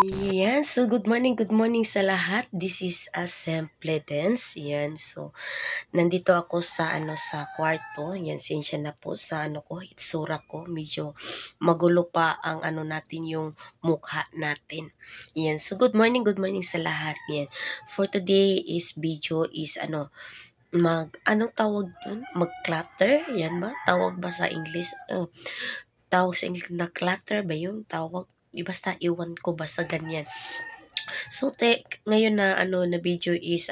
Yan, so good morning sa lahat. This is a Simple Dance. Yan, so nandito ako sa sa kwarto. Yan, sensya na po sa ko, itsura ko. Medyo magulo pa ang natin yung mukha natin. Yan, so good morning sa lahat. Yan. For today is video is anong tawag dun? Mag-clutter? Yan ba? Tawag ba sa English? Tawag sa English na clutter ba yung tawag? Basta iwan ko basta ganyan. So ngayon na na video is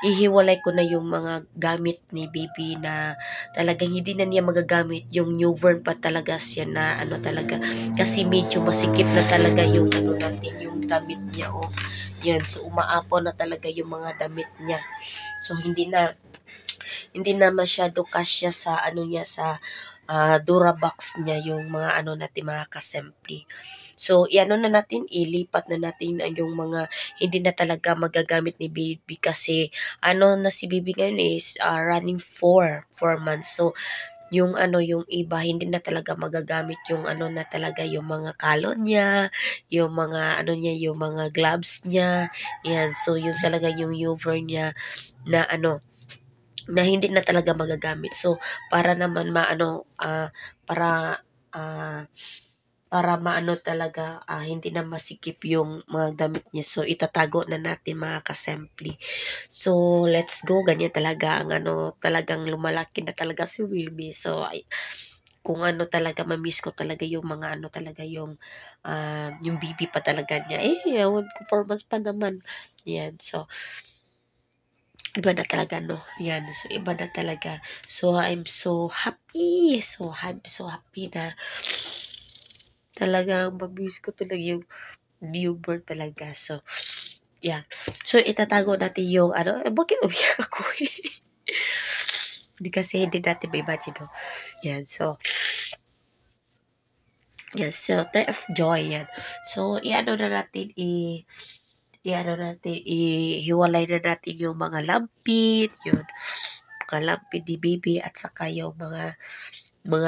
ihiwalay ko na yung mga gamit ni baby na talagang hindi na niya magagamit, yung newborn pa talaga siya na talaga kasi medyo masikip na talaga yung natin yung damit niya yan, so umaapo na talaga yung mga damit niya, so hindi na masyado kasya sa niya sa Durabox niya yung mga natin mga kasempli. So, iano na natin, ilipat na natin yung mga hindi na talaga magagamit ni baby kasi na si baby ngayon is running 4 months. So, yung yung iba hindi na talaga magagamit yung na talaga yung mga kalon niya, yung mga niya, yung mga gloves niya. Yan, so yun talaga yung over niya na na hindi na talaga magagamit. So, para naman para para maano talaga hindi na masikip yung mga damit niya. So, itatago na natin mga kasempli. So, let's go. Ganyan talaga ang talagang lumalaki na talaga si baby. So, kung talaga mamiss ko talaga yung mga talaga yung baby pa talaga niya. Ewan ko 4 months pa naman. Yan. So, iba na talaga, no? Yan. So, iba na talaga. So, I'm so happy. I'm so happy na talagang mamiss ko talaga yung newborn talaga. So, yeah. So, itatago natin yung bakit umiyak ako eh? Hindi kasi hindi natin may imagine, no? Yan. So, yes. So, tear of joy, yan. So, na natin ihiwalay na natin yung mga lampit, yun, mga lampit ni baby at saka yung mga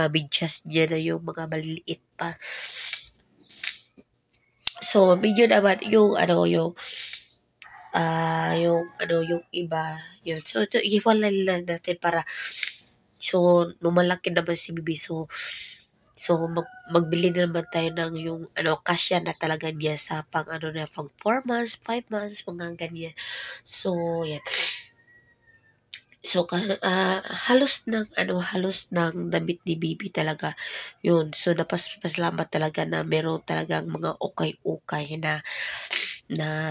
medyas niya na yung mga maliliit pa. So, medyo naman yung yung iba, yun. So, ihiwalay lang natin para so, lumalaki naman si baby. So, magbili na naman tayo ng yung kasya na talaga niya sa pang na pang 4 months, 5 months, mga ganyan. So, yan. So, halos ng damit ni baby talaga yun. So, napasalamat talaga na meron talagang mga ukay-ukay na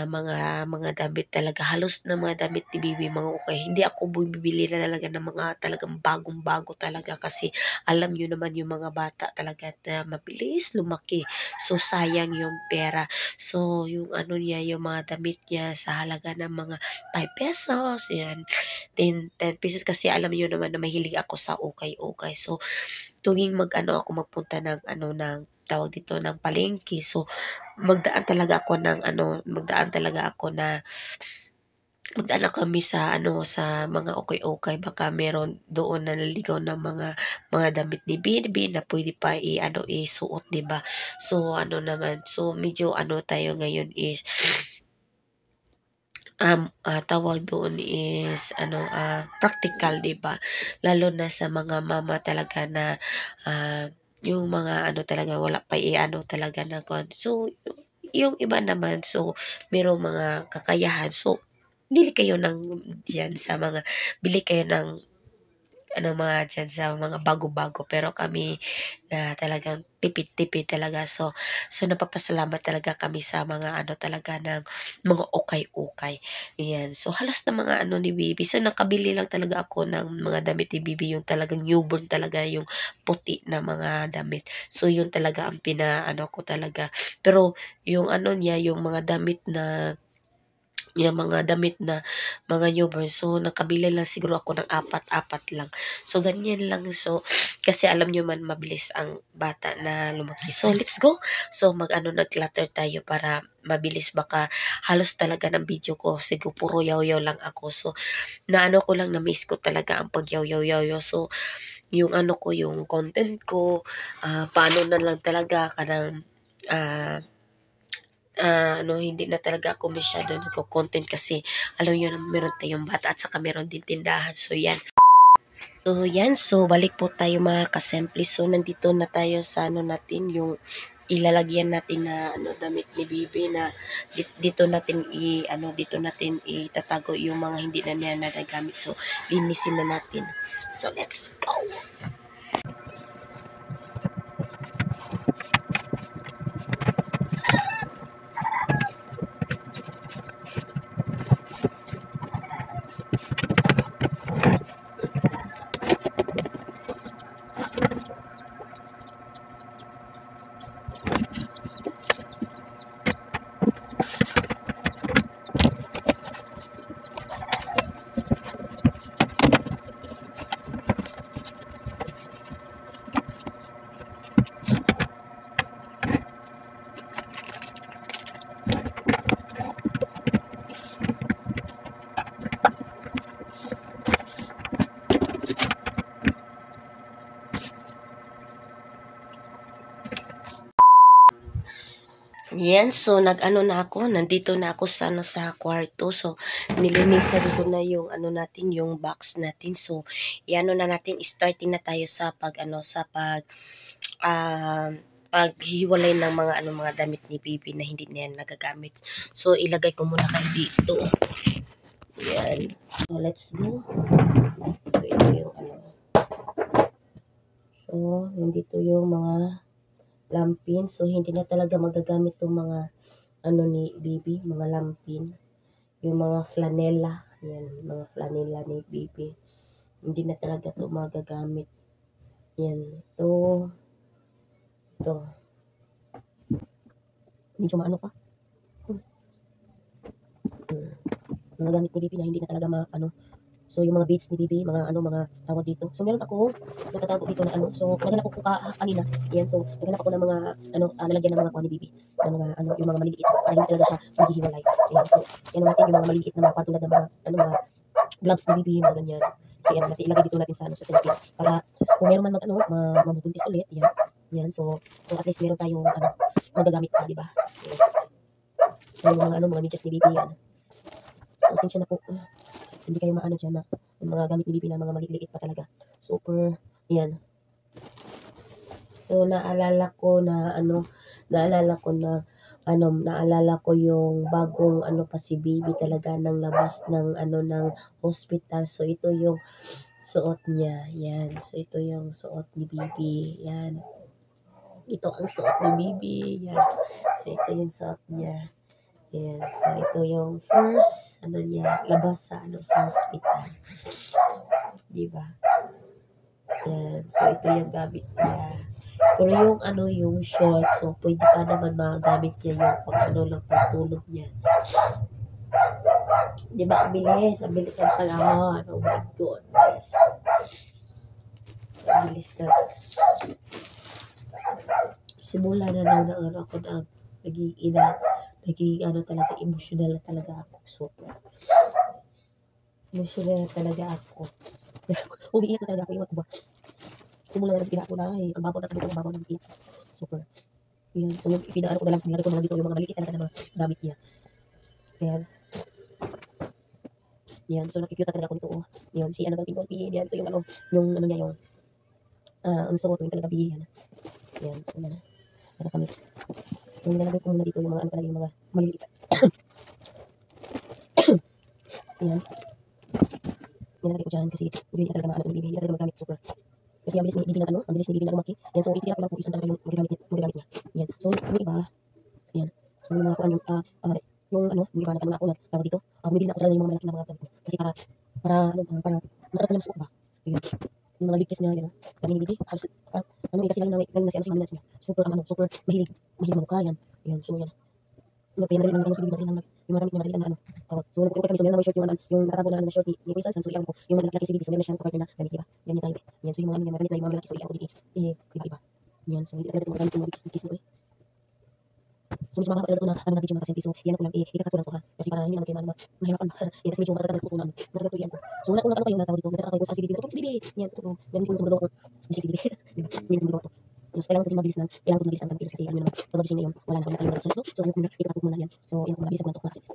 mga damit talaga. Halos na mga damit ni baby, mga ukay. Hindi ako bumibili na talaga ng mga talagang bagong-bago talaga kasi alam nyo naman yung mga bata talaga na mabilis lumaki. So, sayang yung pera. So, yung niya, yung mga damit niya sa halaga ng mga 5 pesos, yan. 10 pesos kasi alam niyo naman na mahilig ako sa ukay-ukay. So, tuwing ako magpunta ng ng tawag dito ng palengke. So, magdaan talaga ako na magdaan ako kami sa sa mga ukay-ukay, baka meron doon na naliligaw ng mga damit ni baby na pwede pa isuot, 'di ba? So, naman, so medyo tayo ngayon is tawag doon is practical, 'di ba? Lalo na sa mga mama talaga na yung mga talaga wala pa talaga na so yung iba naman, so merong mga kakayahan, so bili kayo ng diyan sa mga bili kayo ng mga diyan sa mga bago-bago, pero kami na talagang tipid-tipid talaga. So napapasalamat talaga kami sa mga talaga ng mga ukay-ukay. Ayan. So halos na mga ni baby. So nakabili lang talaga ako ng mga damit ni baby, yung talagang newborn talaga, yung puti na mga damit. So yun talaga ang ko talaga. Pero yung niya, yung mga damit na yung mga damit na mga newborn, so nakabili lang siguro ako ng apat-apat lang. So ganyan lang. So kasi alam nyo man mabilis ang bata na lumaki. So let's go. So nag-clutter tayo para mabilis, baka halos talaga ng video ko siguro puro yaw-yaw lang ako. So ko lang, na miss ko talaga ang pag-yaw-yaw-yaw. So yung ko, yung content ko paano na lang talaga kanang hindi na talaga ako masyado nagko-content kasi alam niyo na meron tayong bata at saka meron din tindahan. So yan. So yan, so balik po tayo mga kasemple. So nandito na tayo sa natin yung ilalagyan natin na damit ni Bibi na dito natin dito natin itatago yung mga hindi na niya nagagamit. So linisin na natin. So let's go. Yan, so nag-ano na ako, nandito na ako sa sa kwarto. So nilinisan ko na yung natin, yung box natin. So iano na natin, starting na tayo sa paghiwalay ng mga damit ni Bibi na hindi niya nagagamit. So ilagay ko muna kayo dito. Yan. So let's go. So ito yung So nandito yung mga lampin. So, hindi na talaga magagamit itong mga ni Bibi, mga lampin. Yung mga flanela. Yan, mga flanela ni Bibi. Hindi na talaga ito magagamit. Yan, ito. Medyo maano pa. Mga gamit ni Bibi na hindi na talaga So, yung mga beads ni Bibi, mga tawag dito. So, meron ako natatago dito na So, naghanap ko kanina. Yan, so, naghanap ako ng mga, lalagyan ng mga kuha ni Bibi. Ng mga, yung mga maliliit. Para hindi talaga siya maghihiwalay. Yan, so, yan natin yung mga maliliit na mga patulad ng mga gloves ni Bibi, mga ganyan. So, yan natin, ilagay dito natin sa sinapin. Para, kung meron man mabubuntis ulit, yan. Yan, so at least meron tayong, magagamit pa, di ba? Yan. So, yung mga, mga medyas ni Bibi, yan. So, sinsya na po. Hindi kayo maano dyan na yung mga gamit ni Bibi na mga maliliit pa talaga. Super, yan. So, naalala ko yung bagong pa si Bibi talaga ng labas ng ng hospital. So, ito yung suot niya. Yan. So, ito yung suot ni Bibi. Yan. Ito ang suot ni Bibi. Yan. So, ito yung suot niya. Yan. So, ito yung first, niya, labas sa hospital. Diba? Yan. So, ito yung gamit niya. Pero yung, yung short, so, pwede pa naman magamit niya yung lang pagtulog niya. Diba? Ang bilis ang panahon. Oh my goodness. Ang bilis na. Simula na ako na naging talaga, emotional na talaga ako. Super. Emotional na talaga ako. Umiiyak na talaga ako. Iwan ko ba? Simula na nag-iyak ko na. Ang babaw na talaga. Ang babaw na nag-iyak. Super. Yan. So, yung ipinaano ko na lang. Pinagay ko na lang dito yung mga maliit talaga na mga gamit niya. Yan. Yan. So, nakikita talaga ako nito. Oh. Yan. Si daw Tingkol P. Yan. So, yung niya yung ang suot yung talaga B. Yan. Yan. So, yan. Nakakamis. So, nilalagay ko muna dito yung mga talaga yung mga maliliit. Yan. Nilalagay ko dyan kasi hindi na talaga hindi na talaga magamit. Super. Kasi ang bilis ni Bibi na ang bilis ni Bibi na lumaki. Yan. So, ititira ko lang po isang talaga yung magagamit niya. Yan. So, yung iba, yan. So, yung mga kuhan yung iba na ako na tawag dito. Bumibili na ako talaga yung mga malaki na mga gamit niya. Kasi para matatap niya suot ba? Yan. Yung mga ligtas niya, yan. Kami ni Bibi, halos, kasi lang na si Maminas niya. Super, super mahilig mamukha, yan. Yan, so yan. Kaya madali lang si Bibi, madali lang yung mga gamit niya, madali lang tawag. So, nagkukuha kami, so meron na may short yung nakatago na short ni Kuya Sansan, so iyan ko, yung malaki si Bibi, so meron na siyang partner na gamit, diba? Yan yung tayo. Yan, so yung mga gamit na yung mga malaki, so iyan ko dito, iba-iba. Yan, so hindi talaga yung mga gamit yung mga bigkis na So, medyo mahaba talaga ito na video mga kasimpi. So, yan ako lang, ikakatulan ko ha. Kasi para hindi naman kayo mahirapan. Yan, kasi medyo matatagal ko na matatagal ko yan ko. So, una kayo natawag dito. Natatagal ko sa CBB. Ito si Bibi. Yan, ito. Ganito yung gumagawa ko. Hindi si Bibi. Diba? Hindi yung gumagawa ko. So, kailangan ko mabilis ang pagkilos kasi alam mo naman, pag magising na yun, wala na akong matayong galit sa gusto. So, ayun ko muna, ito muna yan. So, ayun ko mabilis ang mga next.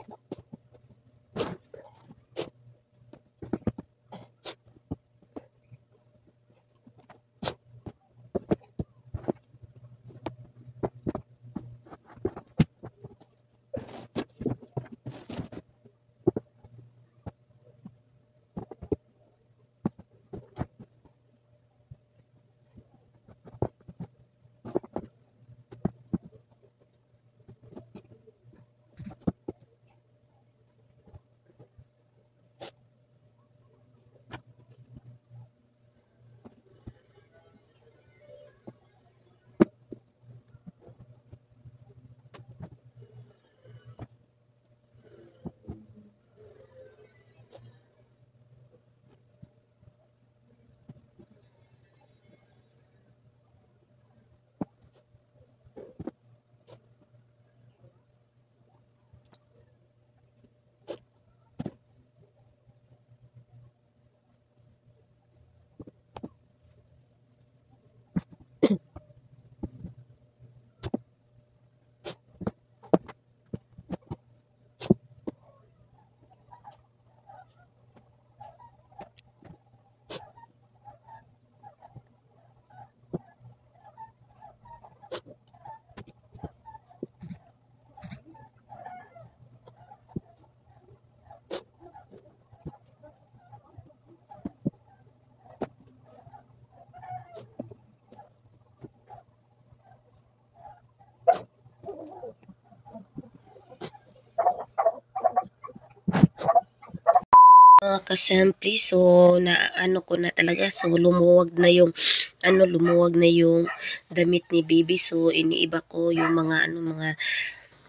Mga kasample, so na ano ko na talaga, so lumuwag na yung damit ni baby. So iniiba ko yung mga mga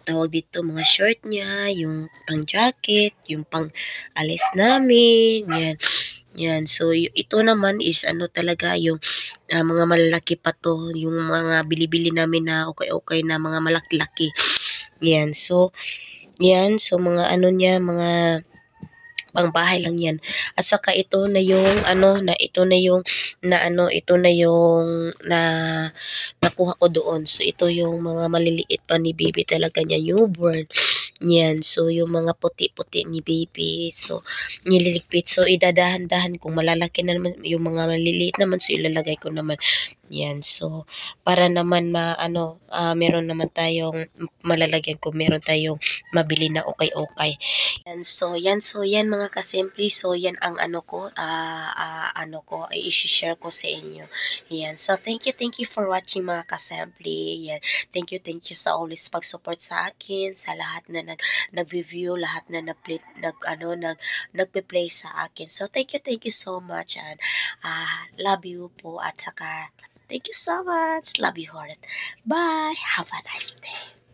tawag dito, mga short niya, yung pang jacket, yung pang alis namin, yan. Yan. So ito naman is talaga yung mga malalaki pa to, yung mga bili-bili namin na okay-okay na mga malaki-laki. Yan. So yan, so mga niya, mga pangbahay lang yan. At saka ito na yung ito na yung nakuha ko doon. So ito yung mga maliliit pa ni baby talaga niya, newborn. Yan. So yung mga puti-puti ni baby. So nililigpit. So idadahan-dahan kung malalaki na naman yung mga maliliit naman, so ilalagay ko naman. Yan. So para naman meron naman tayong malalagyan kung meron tayong mabili na okay-okay. Yan mga kasimple. So yan ang i-share ko sa inyo. Yan. So thank you for watching mga kasimple. Yan. Thank you sa always pag-support sa akin, sa lahat na nag-review, lahat na nagpe-play sa akin. So thank you so much, and love you po, at saka thank you so much. Love you, Horat. Bye. Have a nice day.